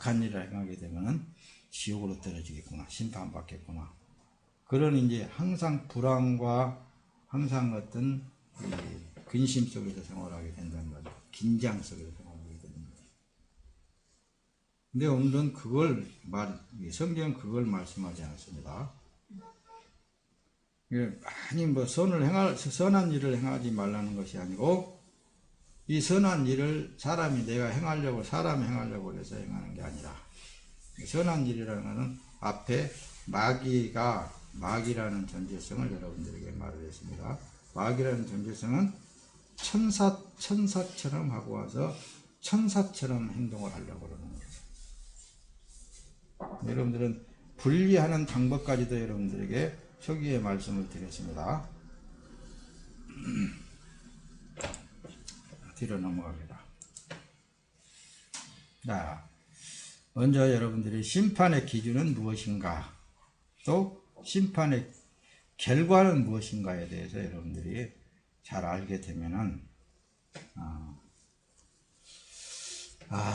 악한 일을 행하게 되면은 지옥으로 떨어지겠구나, 심판받겠구나. 그런 이제 항상 불안과 항상 어떤 근심 속에서 생활하게 된다는 거죠. 긴장 속에서 생활하게 되는 거죠. 근데 오늘은 성경은 그걸 말씀하지 않습니다. 아니 선한 일을 행하지 말라는 것이 아니고, 이 선한 일을 사람이 행하려고 해서 행하는 게 아니라, 선한 일이라는 것은 앞에 마귀라는 존재성을 여러분들에게 말을 했습니다. 마귀라는 존재성은 천사처럼 하고 와서 천사처럼 행동을 하려고 그러는 거죠. 여러분들은 분리하는 방법까지도 여러분들에게 초기에 말씀을 드렸습니다. 뒤로 넘어갑니다. 자, 먼저 여러분들이 심판의 기준은 무엇인가, 또 심판의 결과는 무엇인가에 대해서 여러분들이 잘 알게 되면은,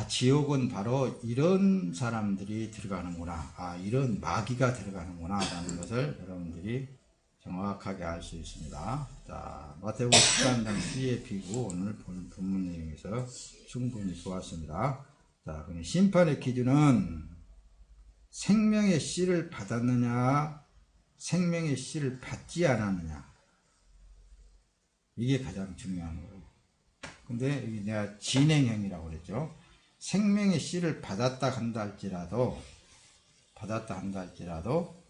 지옥은 바로 이런 사람들이 들어가는구나, 이런 마귀가 들어가는구나 라는 것을 여러분들이 정확하게 알 수 있습니다. 자, 마태복음 13장 뒤에 비고 오늘 본문 내용에서 충분히 보았습니다. 자, 그럼 심판의 기준은 생명의 씨를 받았느냐, 생명의 씨를 받지 않았느냐, 이게 가장 중요한 거예요. 근데 여기 내가 진행형이라고 그랬죠. 생명의 씨를 받았다 한다 할지라도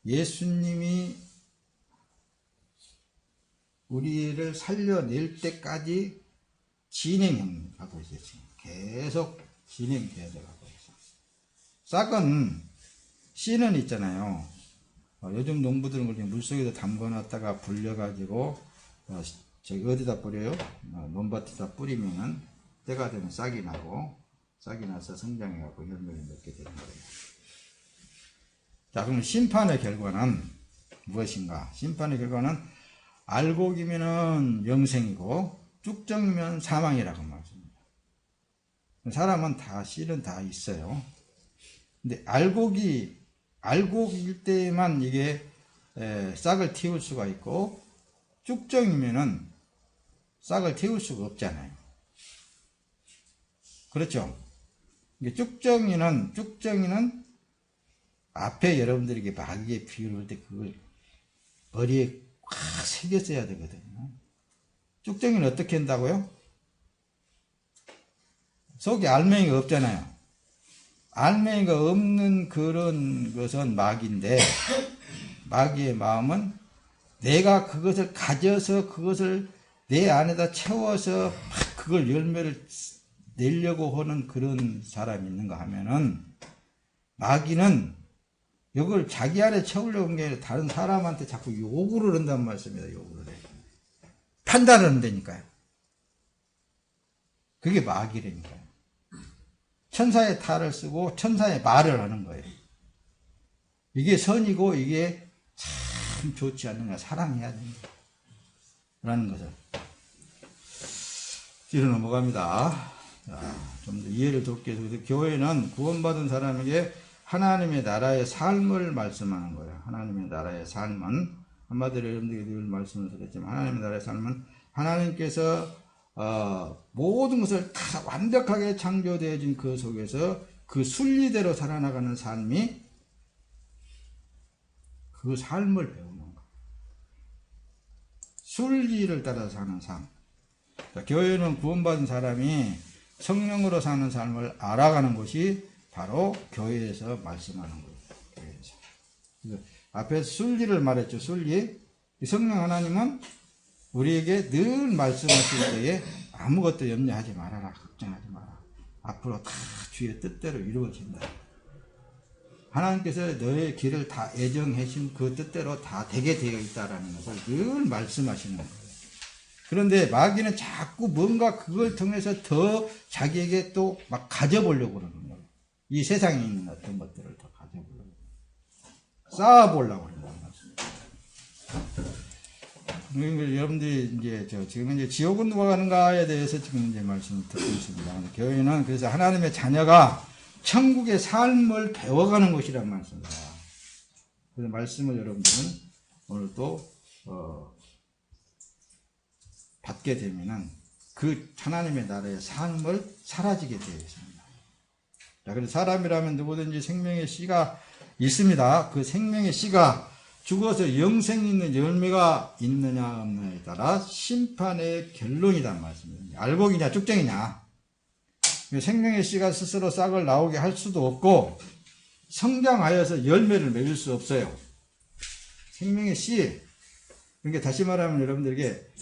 예수님이 우리를 살려낼 때까지 진행형 하고 있어요. 계속 진행돼야 되고 있어요. 싹은 씨는 있잖아요. 요즘 농부들은 그렇게 물속에다 담궈놨다가 불려가지고 저기 어디다 뿌려요? 논밭에다 뿌리면은 때가 되면 싹이 나서 성장해갖고 열매를 맺게 되는 거예요. 자, 그럼 심판의 결과는 무엇인가? 심판의 결과는 알곡이면은 영생이고 쭉정이면 사망이라고 말씀합니다. 사람은 씨는 다 있어요. 근데 알곡일 때만 이게 싹을 틔울 수가 있고, 쭉정이면은 싹을 틔울 수가 없잖아요. 그렇죠? 쭉정이는 앞에 여러분들에게 마귀의 비유를 할 때 그걸 머리에 확 새겼어야 되거든요. 쭉정이는 어떻게 한다고요? 속에 알맹이가 없잖아요. 알맹이가 없는 그런 것은 마귀인데, 마귀의 마음은 내가 그것을 가져서 그것을 내 안에다 채워서 그걸 열매를 내려고 하는 그런 사람이 있는가 하면은, 마귀는 이걸 자기 안에 채우려고 한 게 아니라 다른 사람한테 자꾸 요구를 한단 말씀입니다. 요구를 해. 판단을 한다니까요. 그게 마귀라니까요. 천사의 탈을 쓰고 천사의 말을 하는 거예요. 이게 선이고 이게 참 좋지 않는가, 사랑해야 된다 라는 것을. 뒤로 넘어갑니다. 좀 더 이해를 돕기 위해서, 교회는 구원받은 사람에게 하나님의 나라의 삶을 말씀하는 거예요. 하나님의 나라의 삶은, 한마디로 여러분들이 늘 말씀을 드렸지만, 하나님의 나라의 삶은 하나님께서 모든 것을 다 완벽하게 창조되어진 그 속에서 그 순리대로 살아나가는 삶이, 그 삶을 배우는 거예요. 순리를 따라 사는 삶. 교회는 구원받은 사람이 성령으로 사는 삶을 알아가는 것이 바로 교회에서 말씀하는 거예요. 교회에서. 그래서 앞에 순리를 말했죠. 순리. 성령 하나님은 우리에게 늘 말씀하실 때에 아무것도 염려하지 말아라, 걱정하지 마라, 앞으로 다 주의 뜻대로 이루어진다. 하나님께서 너의 길을 다 애정하신 그 뜻대로 다 되게 되어 있다라는 것을 늘 말씀하시는 거예요. 그런데 마귀는 자꾸 뭔가 그걸 통해서 더 자기에게 또 막 가져보려고 그러는 거예요. 이 세상에 있는 어떤 것들을 더 가져보려고, 쌓아보려고 그런다는 말씀입니다. 여러분들이 지금 이제 지옥은 누가 가는가에 대해서 지금 이제 말씀을 듣고 있습니다. 교회는 그래서 하나님의 자녀가 천국의 삶을 배워가는 것이란 말씀입니다. 그래서 말씀을 여러분들은 오늘 또 받게 되면은 그 하나님의 나라의 삶을 사라지게 되어 있습니다. 자, 그래서 사람이라면 누구든지 생명의 씨가 있습니다. 그 생명의 씨가 죽어서 영생 있는 열매가 있느냐 없느냐에 따라 심판의 결론이란 말씀입니다. 알곡이냐 쭉정이냐. 생명의 씨가 스스로 싹을 나오게 할 수도 없고 성장하여서 열매를 맺을 수 없어요. 생명의 씨. 그러니까 다시 말하면 여러분들에게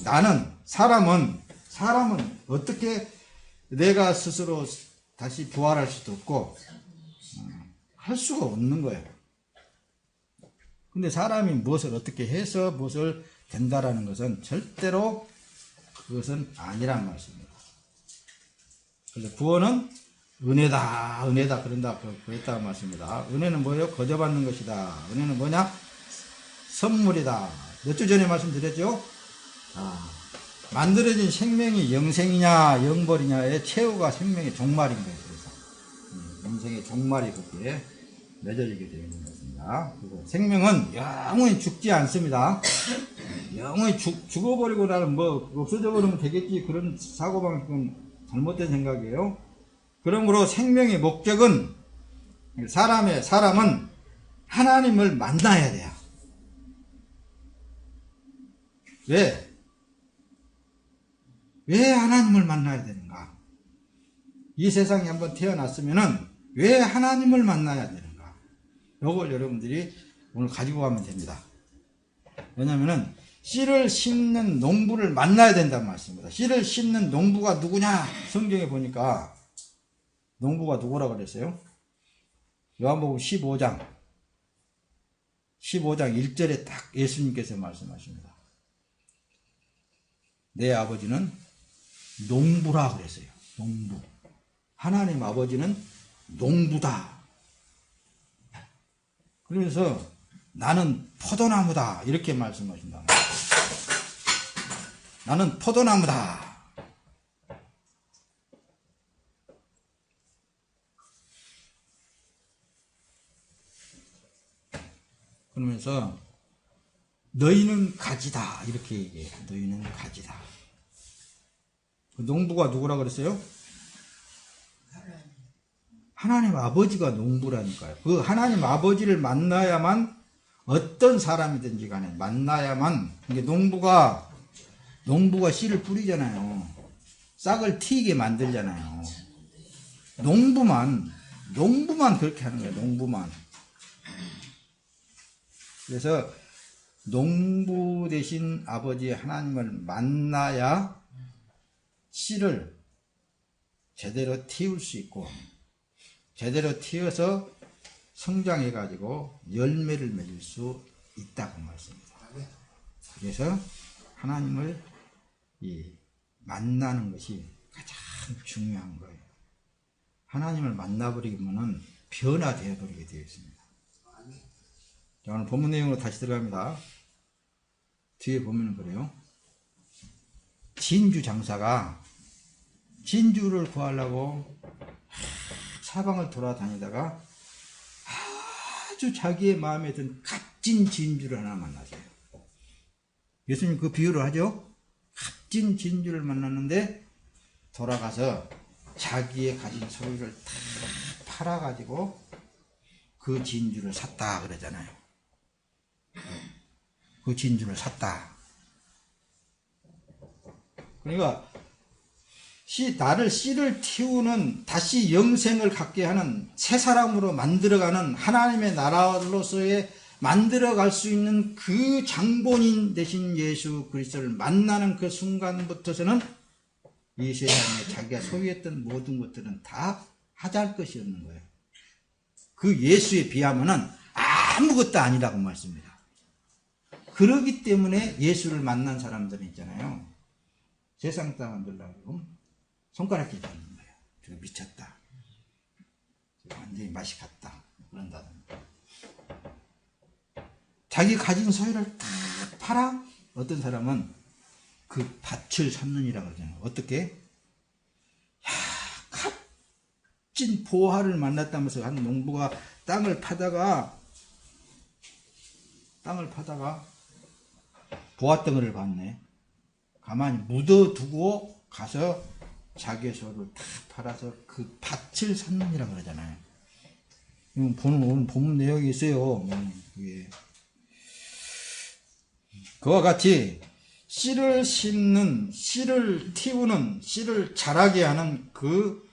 사람은 어떻게 내가 스스로 다시 부활할 수도 없고 할 수가 없는 거예요. 근데 사람이 무엇을 어떻게 해서 무엇을 된다라는 것은 절대로 그것은 아니란 말씀입니다. 그래서 구원은 은혜다 그랬다는 말씀입니다. 은혜는 뭐예요? 거저받는 것이다. 은혜는 뭐냐? 선물이다. 몇 주 전에 말씀드렸죠? 만들어진 생명이 영생이냐 영벌이냐의 최후가 생명의 종말인 거예요. 그래서 영생의 종말이 그렇게 맺어지게 되어 있는 것입니다. 그리고 생명은 영원히 죽지 않습니다. 영원히 죽어버리고 나는 뭐 없어져 버리면 되겠지, 그런 사고방식은 잘못된 생각이에요. 그러므로 생명의 목적은 사람은 하나님을 만나야 돼요. 왜 하나님을 만나야 되는가? 이 세상에 한번 태어났으면은 왜 하나님을 만나야 되는가? 이걸 여러분들이 오늘 가지고 가면 됩니다. 왜냐면은 씨를 심는 농부를 만나야 된다는 말씀입니다. 씨를 심는 농부가 누구냐? 성경에 보니까 농부가 누구라고 그랬어요? 요한복음 15장 1절에 딱 예수님께서 말씀하십니다. 내 아버지는 농부라 그랬어요. 농부. 하나님 아버지는 농부다. 그래서 나는 포도나무다 이렇게 말씀하신다. 나는 포도나무다. 그러면서 너희는 가지다 이렇게 얘기해요. 너희는 가지다. 그 농부가 누구라 그랬어요? 하나님 아버지가 농부라니까요. 그 하나님 아버지를 만나야만, 어떤 사람이든지 간에 만나야만, 이게 농부가 씨를 뿌리잖아요. 싹을 튀게 만들잖아요. 농부만 그렇게 하는 거예요. 농부만. 그래서 농부 대신 아버지 하나님을 만나야 씨를 제대로 틔울 수 있고, 제대로 튀어서 성장해 가지고 열매를 맺을 수 있다고 말씀입니다. 그래서 하나님을 만나는 것이 가장 중요한 거예요. 하나님을 만나버리면은 변화되어 버리게 되어 있습니다. 자, 오늘 본문 내용으로 다시 들어갑니다. 뒤에 보면 그래요. 진주 장사가 진주를 구하려고 사방을 돌아다니다가 아주 자기의 마음에 든 값진 진주를 하나 만났어요. 예수님 그 비유를 하죠. 값진 진주를 만났는데 돌아가서 자기의 가진 소유를 다 팔아가지고 그 진주를 샀다 그러잖아요. 그 진주를 샀다. 그러니까 나를 씨를 틔우는, 다시 영생을 갖게 하는, 새 사람으로 만들어가는 하나님의 나라로서의 만들어갈 수 있는 그 장본인 되신 예수 그리스도를 만나는 그 순간부터서는 이 세상에 자기가 소유했던 모든 것들은 다 하잘 것이 없는 거예요. 그 예수에 비하면은 아무것도 아니라고 말씀입니다. 그러기 때문에 예수를 만난 사람들은 있잖아요. 세상 사람들하고 손가락질 하는 거예요. 저거 미쳤다. 저거 완전히 맛이 갔다. 그런다든가. 자기 가진 소유를 다 팔아? 어떤 사람은 그 밭을 샀느니라 그러잖아요. 어떻게? 멋진 보화를 만났다면서 한 농부가 땅을 파다가 보화덩어리를 봤네. 가만히 묻어두고 가서 자기의 소를 다 팔아서 그 밭을 샀느니라 그러잖아요. 오늘 본문 내용이 있어요. 그게. 그와 같이 씨를 심는, 씨를 틔우는, 씨를 자라게 하는 그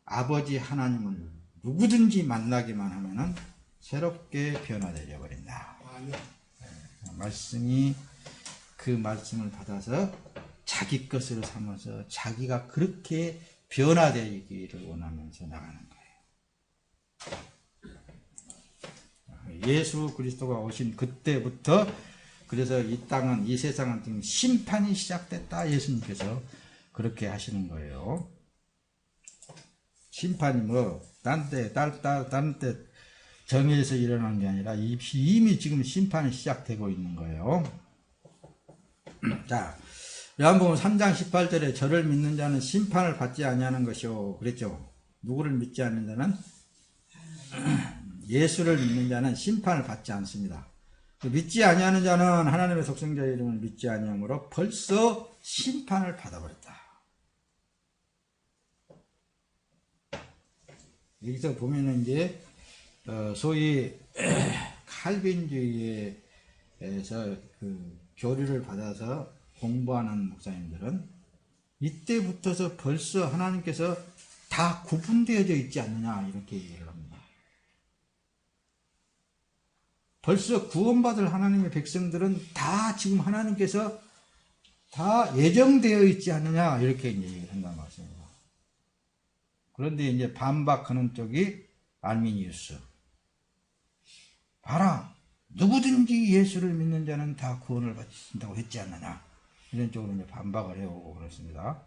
아버지 하나님을 누구든지 만나기만 하면은 새롭게 변화되어 버린다. 말씀이 그 말씀을 받아서 자기 것으로 삼아서 자기가 그렇게 변화되기를 원하면서 나가는 거예요. 예수 그리스도가 오신 그때부터 그래서 이 땅은, 이 세상은 심판이 시작됐다. 예수님께서 그렇게 하시는 거예요. 심판이 다른 때 정의에서 일어나는 게 아니라 이미 지금 심판이 시작되고 있는 거예요. 자, 요한복음 3장 18절에 저를 믿는 자는 심판을 받지 아니하는 것이요. 그랬죠. 누구를 믿지 않는 자는? 예수를 믿는 자는 심판을 받지 않습니다. 믿지 아니하는 자는 하나님의 속성자의 이름을 믿지 아니하므로 벌써 심판을 받아버렸다. 여기서 보면은 이제 소위 칼빈주의에서 그 교리를 받아서 공부하는 목사님들은 이때부터서 벌써 하나님께서 다 구분되어져 있지 않느냐 이렇게 얘기를 합니다. 벌써 구원받을 하나님의 백성들은 다 지금 하나님께서 다 예정되어 있지 않느냐 이렇게 이제 얘기를 한다는 말씀입니다. 그런데 이제 반박하는 쪽이 알미니우스. 봐라, 누구든지 예수를 믿는 자는 다 구원을 받는다고 했지 않느냐. 이런 쪽으로 이제 반박을 해오고 그렇습니다.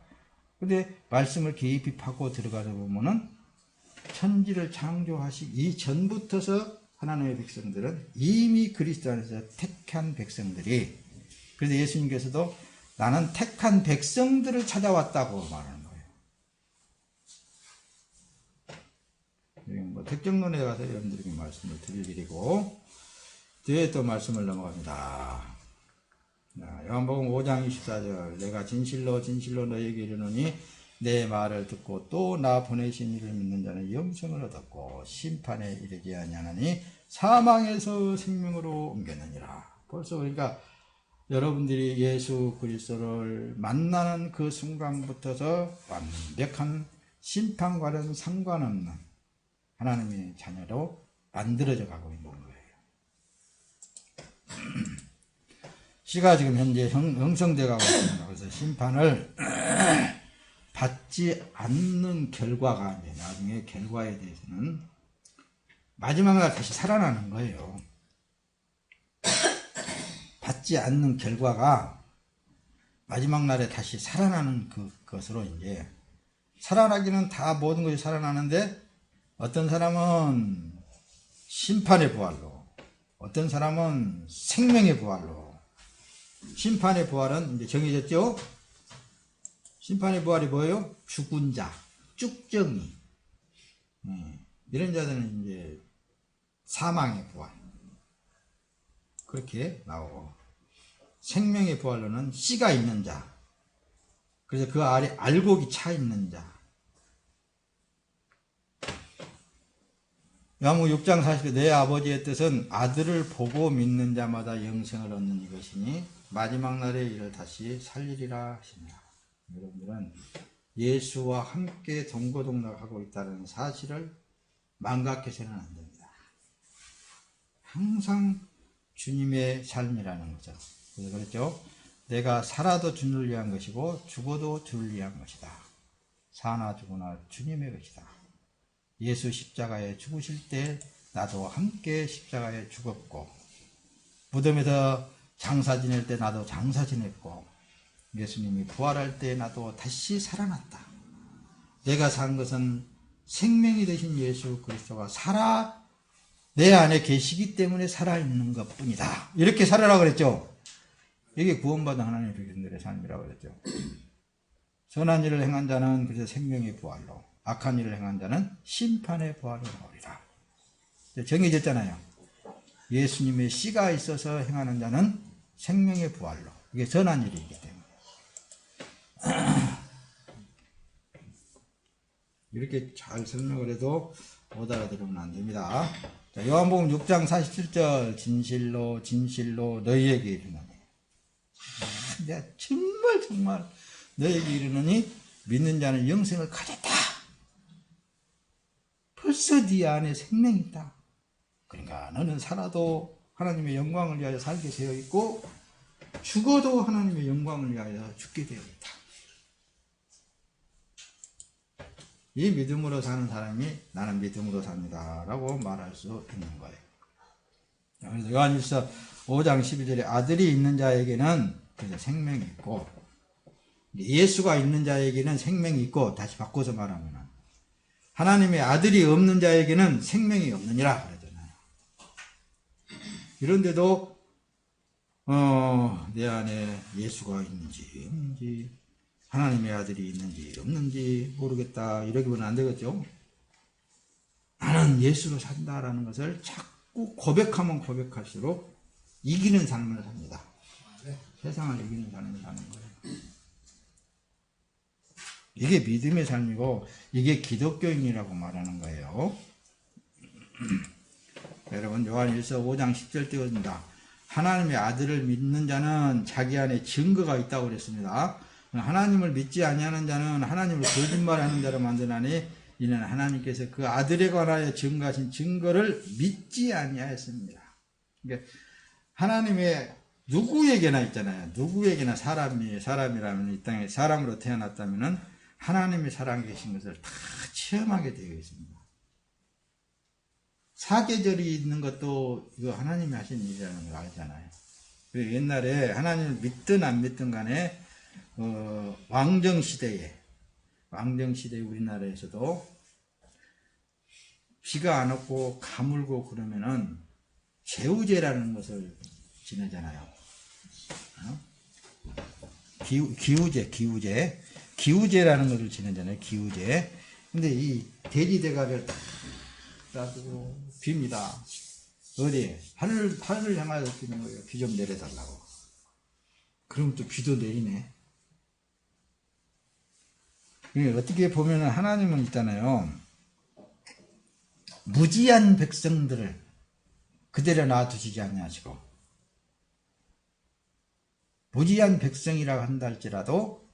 근데 말씀을 깊이 파고 들어가서 보면은 천지를 창조하시기 이전부터서 하나님의 백성들은 이미 그리스도 안에서 택한 백성들이, 그래서 예수님께서도 나는 택한 백성들을 찾아왔다고 말하는 거예요. 택정론에 가서 여러분들에게 말씀을 드릴 일이고, 뒤에 또 말씀을 넘어갑니다. 요한복음 5장 24절 내가 진실로 진실로 너희에게 이르노니 내 말을 듣고 또 나 보내신 이를 믿는 자는 영생을 얻었고 심판에 이르지 아니하나니 사망에서 생명으로 옮겼느니라. 벌써 그러니까 여러분들이 예수 그리스도를 만나는 그 순간부터서 완벽한 심판과는 상관없는 하나님의 자녀로 만들어져 가고 있는 거예요. 씨가 지금 현재 형성되어 가고 있습니다. 그래서 심판을 받지 않는 결과가 이제 나중에 결과에 대해서는 마지막 날 다시 살아나는 거예요. 받지 않는 결과가 마지막 날에 다시 살아나는 그것으로 이제 살아나기는 다 모든 것이 살아나는데 어떤 사람은 심판의 부활로, 어떤 사람은 생명의 부활로. 심판의 부활은 이제 정해졌죠? 심판의 부활이 뭐예요? 죽은 자, 쭉정이. 이런 자들은 이제 사망의 부활. 그렇게 나오고. 생명의 부활로는 씨가 있는 자. 그래서 그 아래 알곡이 차 있는 자. 요한복음 6장 40절 내 아버지의 뜻은 아들을 보고 믿는 자마다 영생을 얻는 이것이니 마지막 날에 이를 다시 살리리라 하시니라. 여러분들은 예수와 함께 동고동락하고 있다는 사실을 망각해서는 안 됩니다. 항상 주님의 삶이라는 거죠. 그래서 그랬죠. 내가 살아도 주를 위한 것이고 죽어도 주를 위한 것이다. 사나 죽으나 주님의 것이다. 예수 십자가에 죽으실 때 나도 함께 십자가에 죽었고 무덤에서 장사 지낼 때 나도 장사 지냈고 예수님이 부활할 때 나도 다시 살아났다. 내가 산 것은 생명이 되신 예수 그리스도가 살아 내 안에 계시기 때문에 살아있는 것뿐이다. 이렇게 살아라 그랬죠. 이게 구원받은 하나님의 백성들의 삶이라고 그랬죠. 선한 일을 행한 자는 그래서 생명의 부활로, 악한 일을 행한 자는 심판의 보화를 나오리라. 정해졌잖아요. 예수님의 씨가 있어서 행하는 자는 생명의 부활로. 이게 선한 일이기 때문에. 이렇게 잘 설명을 해도 못 알아들으면 안 됩니다. 자, 요한복음 6장 47절 진실로 진실로 너희에게 이르노니. 내가 정말 너희에게 이르노니 믿는 자는 영생을 가졌다. 벌써 네 안에 생명이 있다. 그러니까 너는 살아도 하나님의 영광을 위하여 살게 되어 있고 죽어도 하나님의 영광을 위하여 죽게 되어 있다. 이 믿음으로 사는 사람이 나는 믿음으로 삽니다 라고 말할 수 있는 거예요. 그래서 요한일서 5장 12절에 아들이 있는 자에게는 그래서 생명이 있고 예수가 있는 자에게는 생명이 있고, 다시 바꿔서 말하면 하나님의 아들이 없는 자에게는 생명이 없느니라 그러잖아요. 이런데도 내 안에 예수가 있는지 없는지, 하나님의 아들이 있는지 없는지 모르겠다 이러기는 안 되겠죠. 나는 예수로 산다라는 것을 자꾸 고백하면 고백할수록 이기는 삶을 삽니다. 세상을 이기는 삶을 사는 거예요. 이게 믿음의 삶이고 이게 기독교인이라고 말하는 거예요. 여러분 요한일서 5장 10절 띄워줍니다. 하나님의 아들을 믿는 자는 자기 안에 증거가 있다고 그랬습니다. 하나님을 믿지 아니하는 자는 하나님을 거짓말하는 자로 만드나니 이는 하나님께서 그 아들에 관하여 증거하신 증거를 믿지 아니하였습니다. 그러니까 하나님의 누구에게나 있잖아요. 누구에게나 사람이라면 이 땅에 사람으로 태어났다면은 하나님의 살아 계신 것을 다 체험하게 되어 있습니다. 사계절이 있는 것도 이거 하나님이 하신 일이라는 걸 알잖아요. 옛날에 하나님을 믿든 안 믿든 간에 왕정시대에 우리나라에서도 비가 안 오고 가물고 그러면은 제우제라는 것을 지내잖아요. 기우제라는 것을 지내잖아요. 기우제. 근데 이 돼지대가를 딱 놔두고 빕니다. 어디? 하늘을 향하여 비는 거예요. 비 좀 내려달라고. 그럼 또 비도 내리네. 어떻게 보면 하나님은 있잖아요. 무지한 백성들을 그대로 놔두시지 아니하시고, 무지한 백성이라고 한다 할지라도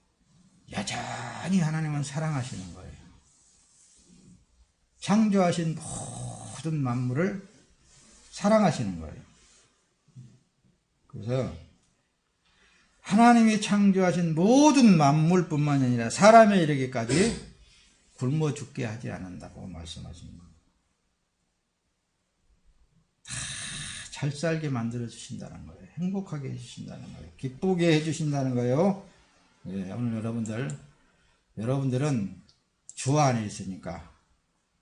여전히 하나님은 사랑하시는 거예요. 창조하신 모든 만물을 사랑하시는 거예요. 그래서 하나님이 창조하신 모든 만물뿐만 아니라 사람에 이르기까지 굶어 죽게 하지 않는다고 말씀하십니다. 다 잘 살게 만들어 주신다는 거예요. 행복하게 해주신다는 거예요. 기쁘게 해주신다는 거예요. 네, 오늘 여러분들은 주 안에 있으니까,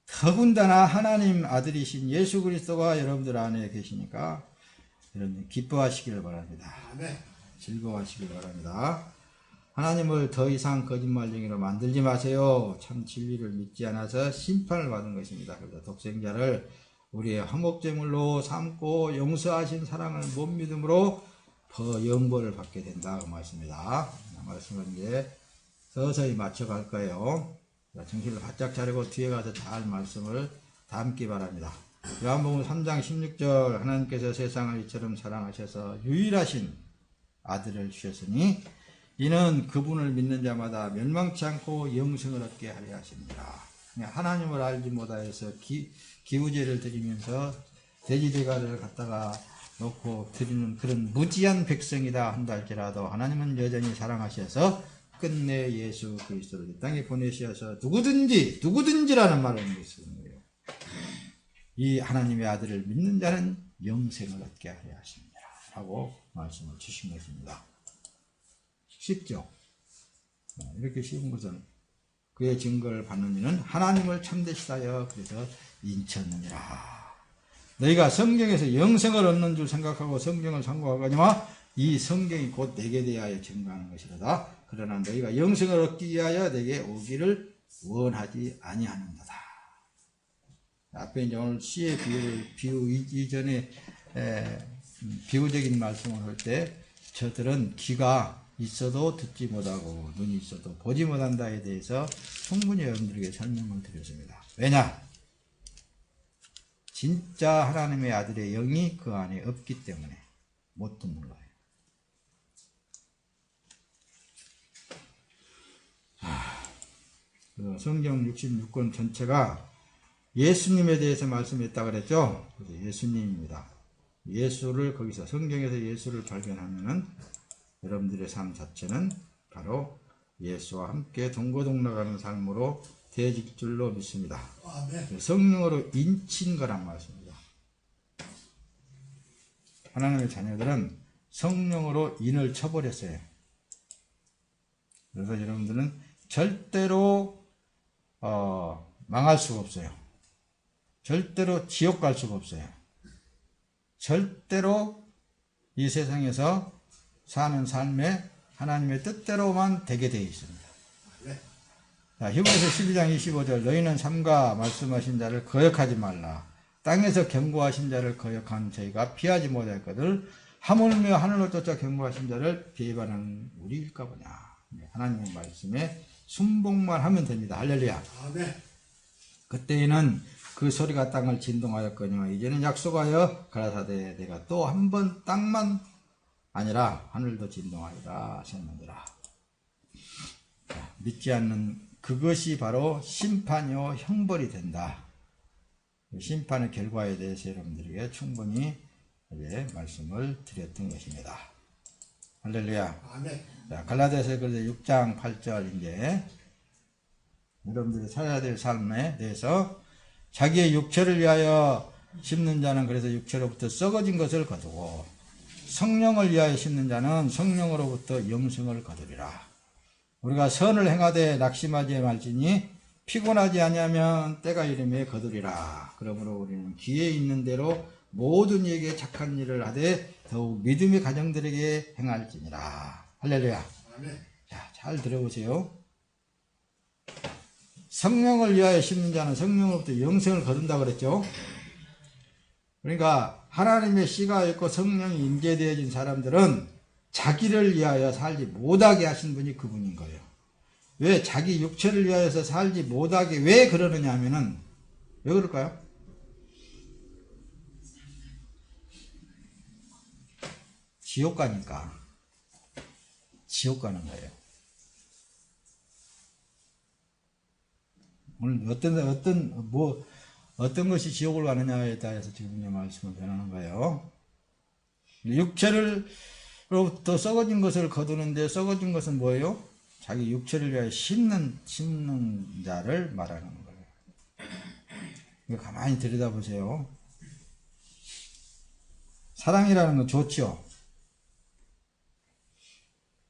더군다나 하나님 아들이신 예수 그리스도가 여러분들 안에 계시니까 여러분 기뻐하시기를 바랍니다. 즐거워하시길 바랍니다. 하나님을 더 이상 거짓말쟁이로 만들지 마세요. 참 진리를 믿지 않아서 심판을 받은 것입니다. 그래서 독생자를 우리의 화목제물로 삼고 용서하신 사랑을 못 믿음으로 영벌을 받게 된다 그 말씀입니다. 말씀을 이제 서서히 맞춰갈 거예요. 정신을 바짝 차리고 뒤에 가서 잘 말씀을 담기 바랍니다. 요한복음 3장 16절 하나님께서 세상을 이처럼 사랑하셔서 유일하신 아들을 주셨으니 이는 그분을 믿는 자마다 멸망치 않고 영생을 얻게 하려 하십니다. 하나님을 알지 못하여서 기우제를 드리면서 돼지대가를 갖다가 놓고 드리는 그런 무지한 백성이다 한다 할지라도 하나님은 여전히 사랑하셔서 끝내 예수 그리스도를 이 땅에 보내셔서 누구든지라는 말을 쓰는 거예요. 이 하나님의 아들을 믿는 자는 영생을 얻게 하려 하십니다 하고 말씀을 주신 것입니다. 쉽죠? 이렇게 쉬운 것은 그의 증거를 받는 이는 하나님을 참되시다여 그래서 인쳤느니라. 너희가 성경에서 영생을 얻는 줄 생각하고 성경을 상고하거니와 이 성경이 곧 내게 대하여 증거하는 것이로다. 그러나 너희가 영생을 얻기 위하여 내게 오기를 원하지 아니하는도다. 앞에 이제 오늘 시의 비유 이전에 비유적인 말씀을 할 때 저들은 귀가 있어도 듣지 못하고 눈이 있어도 보지 못한다에 대해서 충분히 여러분들에게 설명을 드렸습니다. 왜냐? 진짜 하나님의 아들의 영이 그 안에 없기 때문에 못 듣는 거예요. 성경 66권 전체가 예수님에 대해서 말씀했다 그랬죠? 예수님입니다. 예수를 거기서 성경에서 예수를 발견하면은 여러분들의 삶 자체는 바로 예수와 함께 동거동락하는 삶으로 되어질 줄로 믿습니다. 아멘. 성령으로 인친 거란 말씀입니다. 하나님의 자녀들은 성령으로 인을 쳐버렸어요. 그래서 여러분들은 절대로 망할 수가 없어요. 절대로 지옥 갈 수가 없어요. 절대로 이 세상에서 사는 삶에 하나님의 뜻대로만 되게 되어 있습니다. 자, 히브리서 12장 25절 너희는 삼가 말씀하신 자를 거역하지 말라. 땅에서 경고하신 자를 거역한 저희가 피하지 못할거들 하물며 하늘로 쫓아 경고하신 자를 비방하는 우리일까 보냐. 하나님의 말씀에 순복만 하면 됩니다. 할렐루야. 아멘. 그때에는 그 소리가 땅을 진동하였거니와 이제는 약속하여 가라사대 내가 또 한 번 땅만 아니라 하늘도 진동하리라 하셨느니라. 믿지 않는 그것이 바로 심판이요 형벌이 된다. 심판의 결과에 대해서 여러분들에게 충분히 말씀을 드렸던 것입니다. 할렐루야. 아멘. 자, 갈라디아서 6장 8절 이제 여러분들이 살아야 될 삶에 대해서 자기의 육체를 위하여 심는 자는 그래서 육체로부터 썩어진 것을 거두고 성령을 위하여 심는 자는 성령으로부터 영생을 거두리라. 우리가 선을 행하되 낙심하지 말지니 피곤하지 아니하면 때가 이름에 거두리라. 그러므로 우리는 기회 있는 대로 모든 이에게 착한 일을 하되 더욱 믿음의 가정들에게 행할지니라. 할렐루야. 아멘. 자, 잘 들어보세요. 성령을 위하여 심는 자는 성령으로부터 영생을 거둔다 그랬죠. 그러니까 하나님의 씨가 있고 성령이 임재되어진 사람들은 자기를 위하여 살지 못하게 하신 분이 그분인 거예요. 왜 자기 육체를 위하여서 살지 못하게 왜 그러느냐 하면은 왜 그럴까요? 지옥 가니까. 지옥 가는 거예요. 오늘 어떤 것이 지옥을 가느냐에 따라서 지금 이 말씀을 전하는 거예요. 육체로부터 썩어진 것을 거두는데 썩어진 것은 뭐예요? 자기 육체를 위하여 심는 자를 말하는 거예요. 이거 가만히 들여다보세요. 사랑이라는 건 좋지요.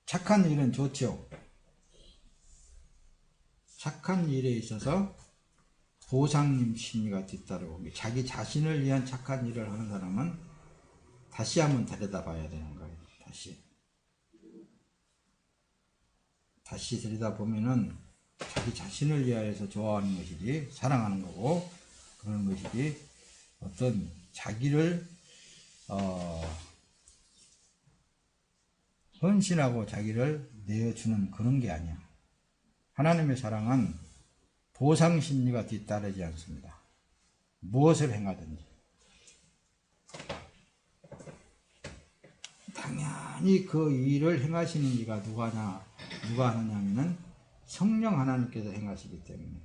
착한 일은 좋지요. 착한 일에 있어서 보상 심리가 뒤따르고 자기 자신을 위한 착한 일을 하는 사람은 다시 한번 들여다봐야 되는 거예요. 다시 들여다보면은 자기 자신을 위하여서 좋아하는 것이지 사랑하는 거고 그런 것이지 어떤 자기를 헌신하고 자기를 내어주는 그런 게 아니야. 하나님의 사랑은 보상 심리가 뒤따르지 않습니다. 무엇을 행하든지 당연히 그 일을 행하시는 이가 누가 하느냐면은 성령 하나님께서 행하시기 때문에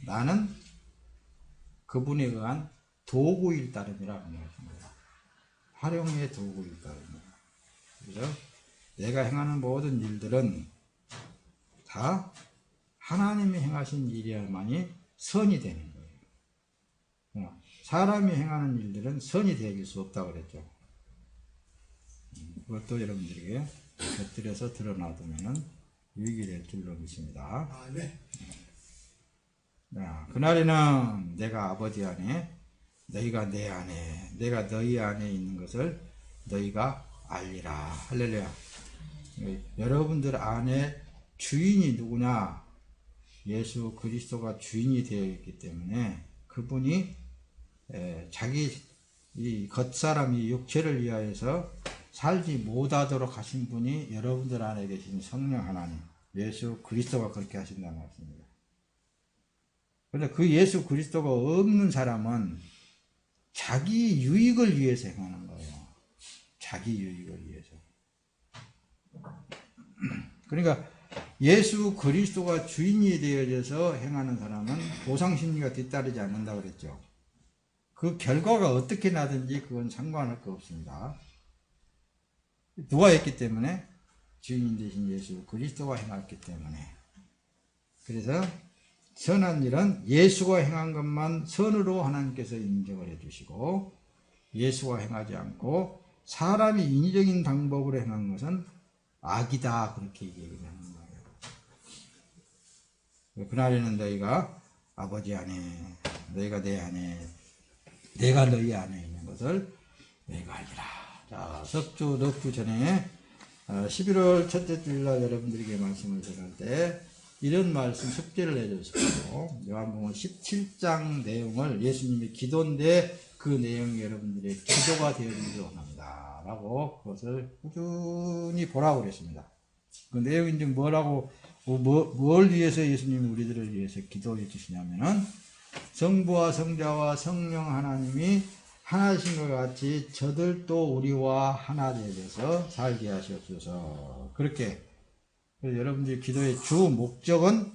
나는 그분에 의한 도구일 따름이라고 말합니다. 활용의 도구일 따름입니다. 그래서 내가 행하는 모든 일들은 다 하나님이 행하신 일이야만이 선이 되는 거예요. 사람이 행하는 일들은 선이 되어질 수 없다고 그랬죠. 그것도 여러분들에게 곁들여서 드러놔두면 유익이 될 줄로 믿습니다. 네. 그날에는 내가 아버지 안에 너희가 내 안에 내가 너희 안에 있는 것을 너희가 알리라. 할렐루야. 여러분들 안에 주인이 누구냐? 예수 그리스도가 주인이 되어 있기 때문에 그분이 자기 이 겉사람 이 육체를 위하여서 살지 못하도록 하신 분이 여러분들 안에 계신 성령 하나님 예수 그리스도가 그렇게 하신다는 말씀입니다. 그런데 그 예수 그리스도가 없는 사람은 자기 유익을 위해서 행하는 거예요. 자기 유익을 위해서. 그러니까 예수 그리스도가 주인이 되어져서 행하는 사람은 보상심리가 뒤따르지 않는다고 그랬죠. 그 결과가 어떻게 나든지 그건 상관할 거 없습니다. 누가 했기 때문에? 주인 되신 예수 그리스도가 행했기 때문에. 그래서 선한 일은 예수가 행한 것만 선으로 하나님께서 인정을 해주시고 예수가 행하지 않고 사람이 인위적인 방법으로 행한 것은 악이다 그렇게 얘기하는 거예요. 그날에는 너희가 아버지 안에 너희가 내 안에 내가 너희 안에 있는 것을 너희가 알리라. 자, 석주 넉주 전에 11월 첫째 주일날 여러분들에게 말씀을 전할 때 이런 말씀 숙제를 해주십시오. 요한복음 17장 내용을 예수님의 기도인데 그 내용이 여러분들의 기도가 되어지기를 원합니다. 라고 그것을 꾸준히 보라고 그랬습니다. 그 내용이 이제 뭘 위해서 예수님이 우리들을 위해서 기도해 주시냐면은 성부와 성자와 성령 하나님이 하나이신 것 같이 저들도 우리와 하나 되어서 살게 하시옵소서. 그렇게 여러분들의 기도의 주 목적은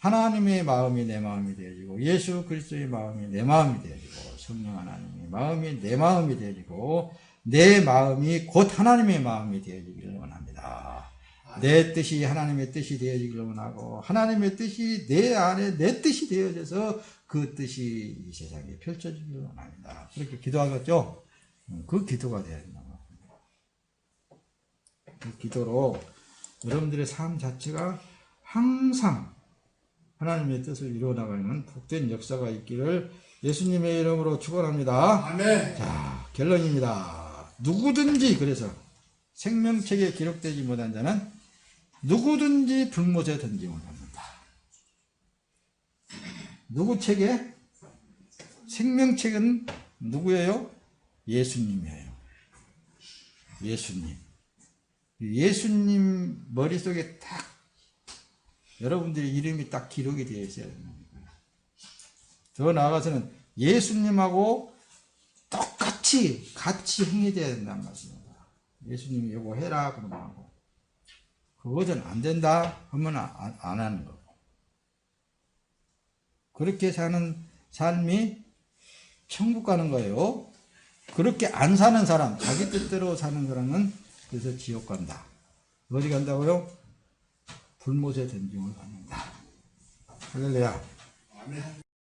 하나님의 마음이 내 마음이 되어지고 예수 그리스도의 마음이 내 마음이 되어지고 성령 하나님의 마음이 내 마음이 되어지고 내 마음이 곧 하나님의 마음이 되어지기를 원합니다. 내 뜻이 하나님의 뜻이 되어지기를 원하고 하나님의 뜻이 내 안에 내 뜻이 되어져서 그 뜻이 이 세상에 펼쳐지기를 원합니다. 그렇게 기도하겠죠? 그 기도가 되어야 된다고 합니다. 그 기도로 여러분들의 삶 자체가 항상 하나님의 뜻을 이루어나가는 복된 역사가 있기를 예수님의 이름으로 축원합니다. 아멘. 자, 결론입니다. 누구든지 그래서 생명책에 기록되지 못한 자는 누구든지 불못에 던짐을 받는다. 누구 책에? 생명책은 누구예요? 예수님이에요. 예수님. 예수님 머릿속에 딱 여러분들의 이름이 딱 기록이 되어 있어야 됩니다. 더 나아가서는 예수님하고 똑같이 같이 행해져야 된다는 말씀입니다. 예수님이 이거 해라 그러면 하고 그것은 안 된다 하면 안 하는 거고 그렇게 사는 삶이 천국 가는 거예요. 그렇게 안 사는 사람 자기 뜻대로 사는 사람은 그래서 지옥 간다. 어디 간다고요? 불못에 던짐을 받는다. 할렐루야. 아멘.